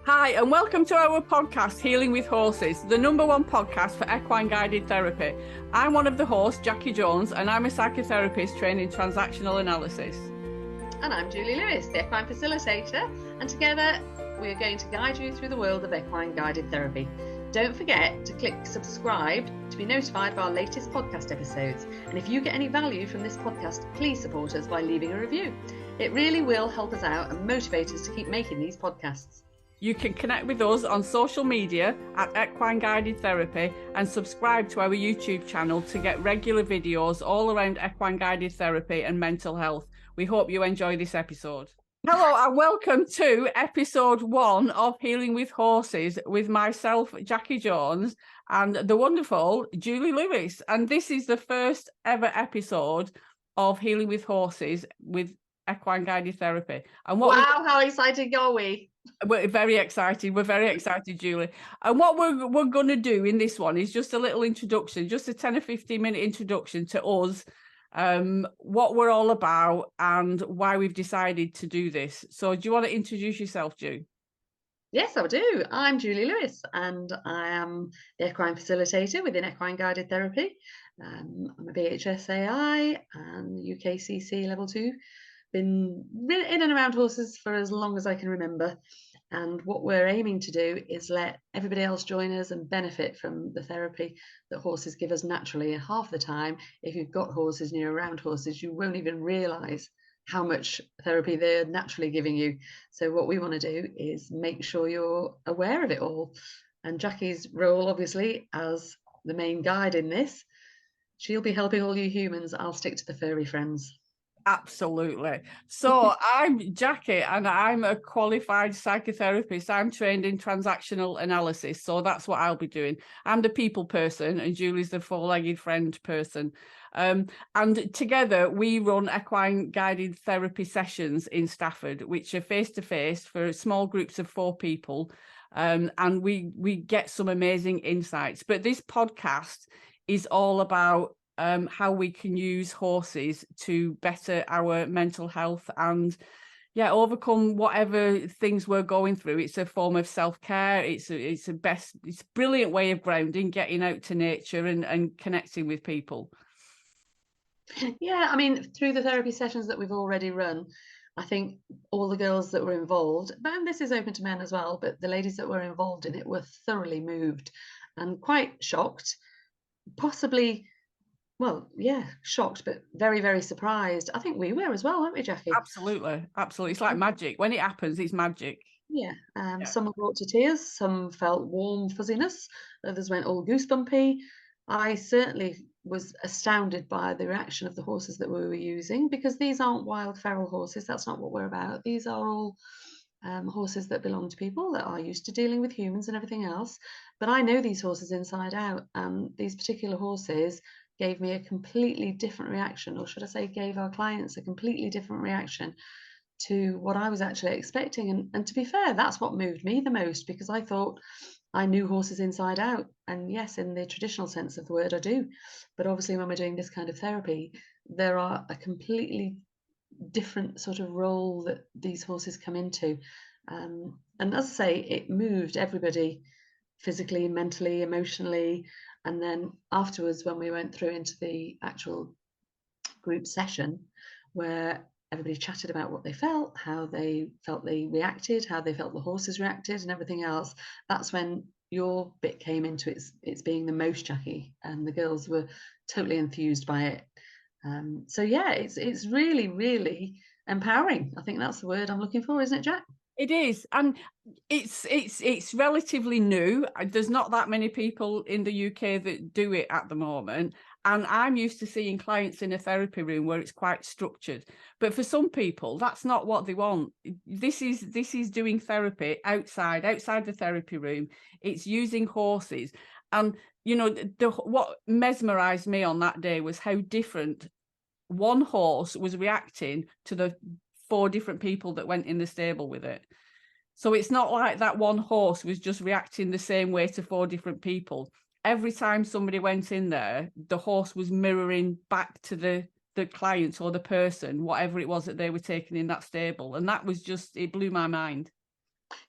Hi, and welcome to our podcast, Healing with Horses, the #1 podcast for equine guided therapy. I'm one of the hosts, Jacci Jones, and I'm a psychotherapist trained in transactional analysis. And I'm Julie Lewis, the equine facilitator, and together we're going to guide you through the world of equine guided therapy. Don't forget to click subscribe to be notified of our latest podcast episodes. And if you get any value from this podcast, please support us by leaving a review. It really will help us out and motivate us to keep making these podcasts. You can connect with us on social media at Equine Guided Therapy and subscribe to our YouTube channel to get regular videos all around equine guided therapy and mental health. We hope you enjoy this episode. Hello and welcome to episode 1 of Healing with Horses with myself, Jacci Jones, and the wonderful Julie Lewis. And this is the first ever episode of Healing with Horses with equine guided therapy. And wow, how exciting are we? We're very excited. We're very excited, Julie. And what we're going to do in this one is just a little introduction, just a 10 or 15 minute introduction to us, what we're all about and why we've decided to do this. So do you want to introduce yourself, Ju? Yes, I do. I'm Julie Lewis and I am the equine facilitator within equine guided therapy. I'm a BHS AI and UKCC level 2. Been in and around horses for as long as I can remember, and what we're aiming to do is let everybody else join us and benefit from the therapy that horses give us naturally. And half the time, if you've got horses and you're around horses, you won't even realize how much therapy they're naturally giving you. So what we want to do is make sure you're aware of it all. And Jackie's role, obviously, as the main guide in this, she'll be helping all you humans. I'll stick to the furry friends. Absolutely. So I'm Jacci and I'm a qualified psychotherapist. I'm trained in transactional analysis. So that's what I'll be doing. I'm the people person and Julie's the four-legged friend person. And together we run equine guided therapy sessions in Stafford, which are face-to-face for small groups of 4 people. And we get some amazing insights. But this podcast is all about how we can use horses to better our mental health and overcome whatever things we're going through. It's a form of self-care. It's a brilliant way of grounding, getting out to nature and connecting with people. Yeah, I mean, through the therapy sessions that we've already run, I think all the girls that were involved, and this is open to men as well, but the ladies that were involved in it were thoroughly moved and quite shocked, possibly. Well, yeah, shocked, but very, very surprised. I think we were as well, weren't we, Jackie? Absolutely. It's like magic. When it happens, it's magic. Yeah. Some were brought to tears, some felt warm fuzziness, others went all goosebumpy. I certainly was astounded by the reaction of the horses that we were using, because these aren't wild feral horses. That's not what we're about. These are all horses that belong to people that are used to dealing with humans and everything else. But I know these horses inside out, and these particular horses gave me a completely different reaction, or should I say gave our clients a completely different reaction to what I was actually expecting. And to be fair, that's what moved me the most, because I thought I knew horses inside out. And yes, in the traditional sense of the word, I do. But obviously when we're doing this kind of therapy, there are a completely different sort of role that these horses come into. And as I say, it moved everybody physically, mentally, emotionally. And then afterwards, when we went through into the actual group session, where everybody chatted about what they felt, how they felt they reacted, how they felt the horses reacted and everything else, that's when your bit came into its being the most, Jackie, and the girls were totally enthused by it. So yeah, it's really, really empowering. I think that's the word I'm looking for, isn't it, Jack? It is, and it's relatively new. There's not that many people in the UK that do it at the moment, and I'm used to seeing clients in a therapy room where it's quite structured. But for some people, that's not what they want. This is doing therapy outside the therapy room. It's using horses, and what mesmerized me on that day was how different one horse was reacting to the 4 different people that went in the stable with it. So it's not like that one horse was just reacting the same way to 4 different people. Every time somebody went in there, the horse was mirroring back to the client or the person, whatever it was that they were taking in that stable. And that was just, it blew my mind.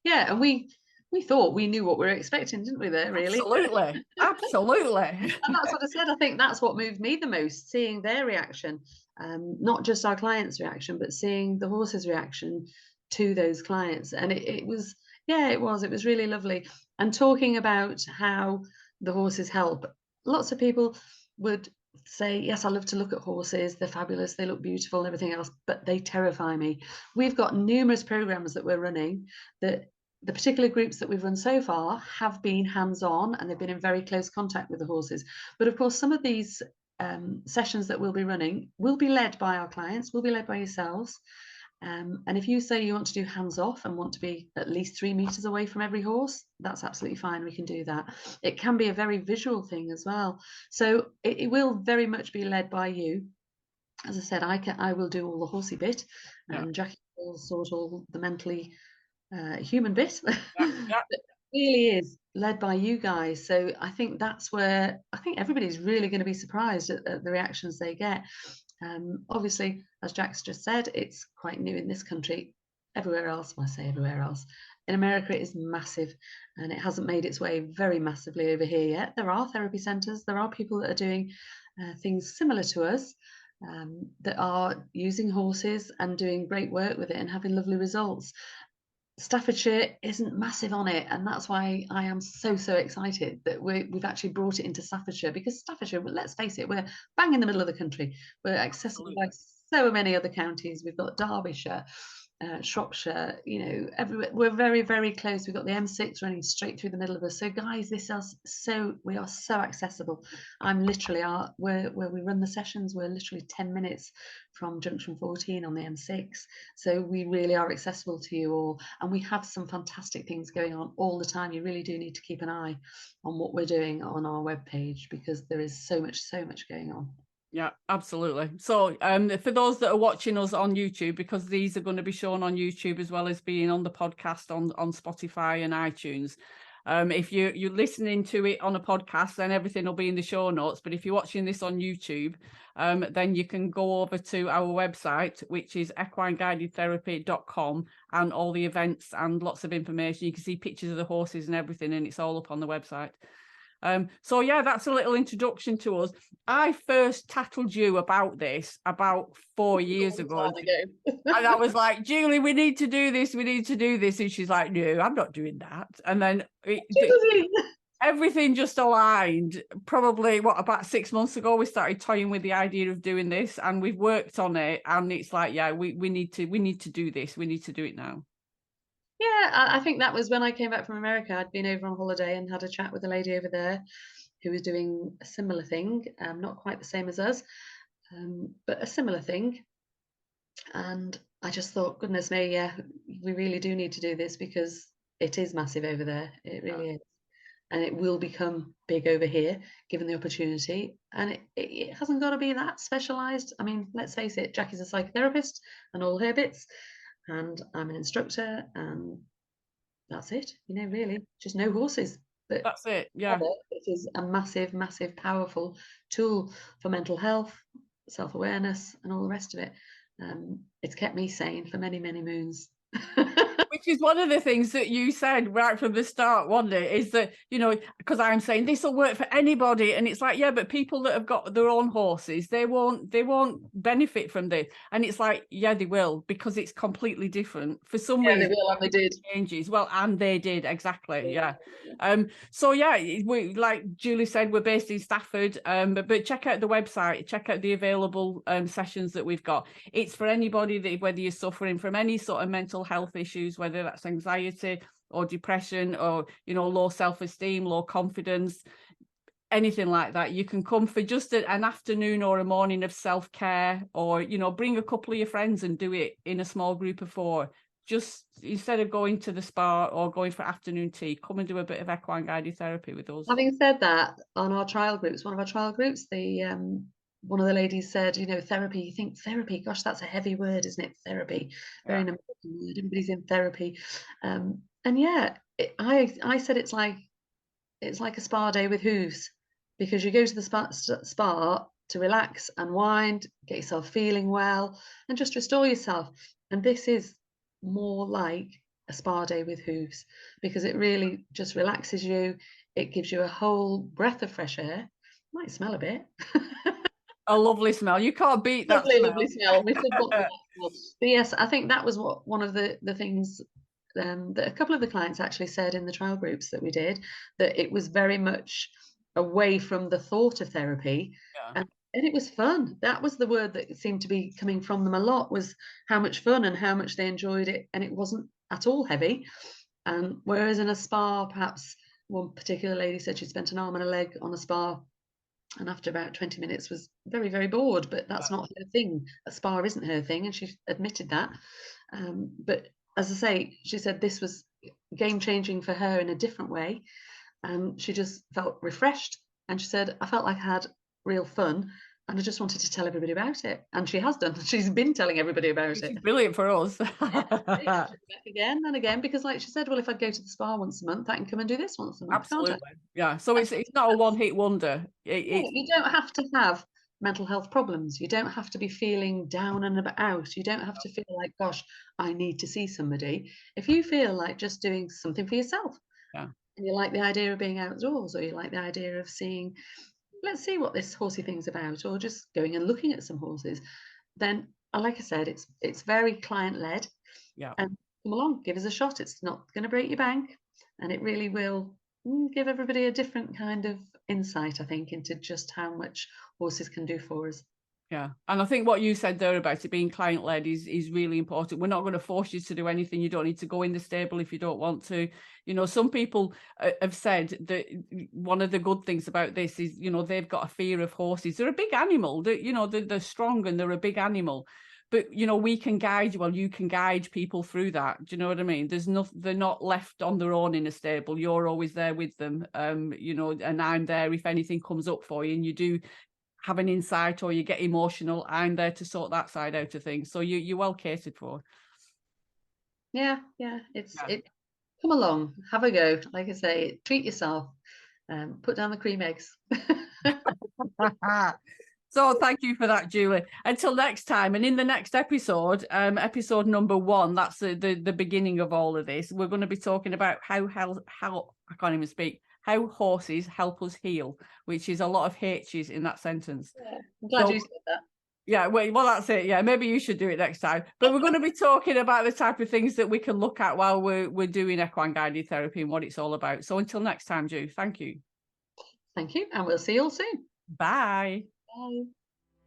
Yeah, and we we thought we knew what we were expecting, didn't we, there, really? Absolutely. Absolutely. And that's what I said. I think that's what moved me the most, seeing their reaction, not just our clients' reaction, but seeing the horses' reaction to those clients. And it was, yeah, it was really lovely. And talking about how the horses help, lots of people would say, yes, I love to look at horses. They're fabulous. They look beautiful and everything else, but they terrify me. We've got numerous programs that we're running that the particular groups that we've run so far have been hands-on and they've been in very close contact with the horses. But of course, some of these sessions that we'll be running will be led by our clients, will be led by yourselves. And if you say you want to do hands-off and want to be at least 3 meters away from every horse, that's absolutely fine. We can do that. It can be a very visual thing as well. So it will very much be led by you. As I said, I will do all the horsey bit, and Jackie will sort all the mentally human bit. It really is led by you guys. So I think that's where I think everybody's really going to be surprised at the reactions they get. Obviously, as Jack's just said, it's quite new in this country. Everywhere else, when I say everywhere else, in America it is massive, and it hasn't made its way very massively over here yet. There are therapy centres, there are people that are doing things similar to us, that are using horses and doing great work with it and having lovely results. Staffordshire isn't massive on it, and that's why I am so excited that we've actually brought it into Staffordshire, because Staffordshire, well, let's face it, we're bang in the middle of the country. We're accessible by so many other counties. We've got Derbyshire, Shropshire, you know, everywhere. We're very close. We've got the M6 running straight through the middle of us. So guys, we are so accessible. I'm literally where we run the sessions, we're literally 10 minutes from junction 14 on the M6. So we really are accessible to you all, and we have some fantastic things going on all the time. You really do need to keep an eye on what we're doing on our webpage, because there is so much going on. Yeah, absolutely. So for those that are watching us on YouTube, because these are going to be shown on YouTube as well as being on the podcast on Spotify and iTunes. If you're listening to it on a podcast, then everything will be in the show notes. But if you're watching this on YouTube, then you can go over to our website, which is equineguidedtherapy.com, and all the events and lots of information. You can see pictures of the horses and everything, and it's all up on the website. So yeah, that's a little introduction to us. I first tattled you about this about 4 years ago. And I was like, Julie, we need to do this. And she's like, no, I'm not doing that. And then everything just aligned. Probably about 6 months ago, we started toying with the idea of doing this, and we've worked on it. And it's like, yeah, we need to do this. We need to do it now. Yeah, I think that was when I came back from America. I'd been over on holiday and had a chat with a lady over there who was doing a similar thing, not quite the same as us, but a similar thing. And I just thought, goodness me, yeah, we really do need to do this, because it is massive over there. It really is. And it will become big over here, given the opportunity. And it hasn't got to be that specialised. I mean, let's face it, Jackie's a psychotherapist and all her bits, and I'm an instructor, and that's it, you know, really just no horses. But that's it. Yeah, it is a massive powerful tool for mental health, self-awareness, and all the rest of it. It's kept me sane for many moons. Which is one of the things that you said right from the start, wasn't it? Is that, you know, because I'm saying this will work for anybody, and it's like, yeah, but people that have got their own horses, they won't benefit from this. And it's like, yeah, they will, because it's completely different. For some reason, they will, and they did. Changes. Well, and they did, exactly. Yeah. So yeah, we, like Julie said, we're based in Stafford. But check out the website, check out the available sessions that we've got. It's for anybody that, whether you're suffering from any sort of mental health issues, whether that's anxiety or depression, or, you know, low self-esteem, low confidence, anything like that. You can come for just an afternoon or a morning of self-care, or, you know, bring a couple of your friends and do it in a small group of 4. Just instead of going to the spa or going for afternoon tea, come and do a bit of equine guided therapy with us. Having said that, on our trial groups, one of our trial groups, one of the ladies said, you know, therapy, you think therapy, gosh, that's a heavy word, isn't it? Therapy, very American word, everybody's in therapy. And yeah, I said it's like a spa day with hooves, because you go to the spa to relax, unwind, get yourself feeling well, and just restore yourself. And this is more like a spa day with hooves, because it really just relaxes you. It gives you a whole breath of fresh air. Might smell a bit. A lovely smell. You can't beat that Lovely, smell. lovely smell. We should bottle that smell. But yes, I think that was one of the things that a couple of the clients actually said in the trial groups that we did, that it was very much away from the thought of therapy, Yeah. and it was fun. That was the word that seemed to be coming from them a lot, was how much fun and how much they enjoyed it, and it wasn't at all heavy. And whereas in a spa, perhaps one particular lady said she spent an arm and a leg on a spa, and after about 20 minutes was very, very bored, but that's not her thing. A spa isn't her thing, and she admitted that. But as I say, she said this was game changing for her in a different way, and she just felt refreshed. And she said, I felt like I had real fun, and I just wanted to tell everybody about it. And she has done. She's been telling everybody about Which it. is brilliant for us. Yeah, back again and again, because like she said, well, if I go to the spa once a month, I can come and do this once a month, can't I? Absolutely. Yeah. So it's not a one-hit wonder. You don't have to have mental health problems. You don't have to be feeling down and out. You don't have to feel like, gosh, I need to see somebody. If you feel like just doing something for yourself, Yeah. and you like the idea of being outdoors, or you like the idea of seeing, let's see what this horsey thing's about, or just going and looking at some horses, then, like I said, it's very client led. Yeah. And come along, give us a shot. It's not going to break your bank, and it really will give everybody a different kind of insight, I think, into just how much horses can do for us. Yeah. And I think what you said there about it being client led is really important. We're not going to force you to do anything. You don't need to go in the stable if you don't want to. You know, some people have said that one of the good things about this is, you know, they've got a fear of horses. They're a big animal. They're strong and they're a big animal. But, you know, we can guide you. Well, you can guide people through that. Do you know what I mean? They're not left on their own in a stable. You're always there with them. You know, and I'm there if anything comes up for you and you do have an insight or you get emotional, I'm there to sort that side out of things. So you're well catered for. Yeah, it. Come along, have a go. Like I say, treat yourself. Put down the cream eggs. So thank you for that, Julie. Until next time, and in the next episode, episode number 1, that's the beginning of all of this. We're going to be talking about how I can't even speak. How horses help us heal, which is a lot of H's in that sentence. Yeah, I'm glad you said that. Yeah, well, that's it. Yeah, maybe you should do it next time. But we're going to be talking about the type of things that we can look at while we're doing equine guided therapy and what it's all about. So until next time, Ju, thank you. Thank you, and we'll see you all soon. Bye. Bye.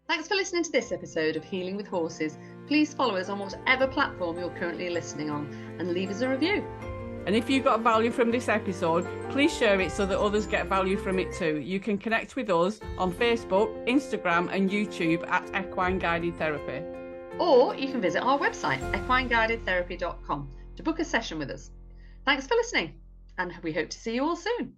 Thanks for listening to this episode of Healing with Horses. Please follow us on whatever platform you're currently listening on and leave us a review. And if you got value from this episode, please share it so that others get value from it too. You can connect with us on Facebook, Instagram and YouTube at Equine Guided Therapy. Or you can visit our website, equineguidedtherapy.com, to book a session with us. Thanks for listening, and we hope to see you all soon.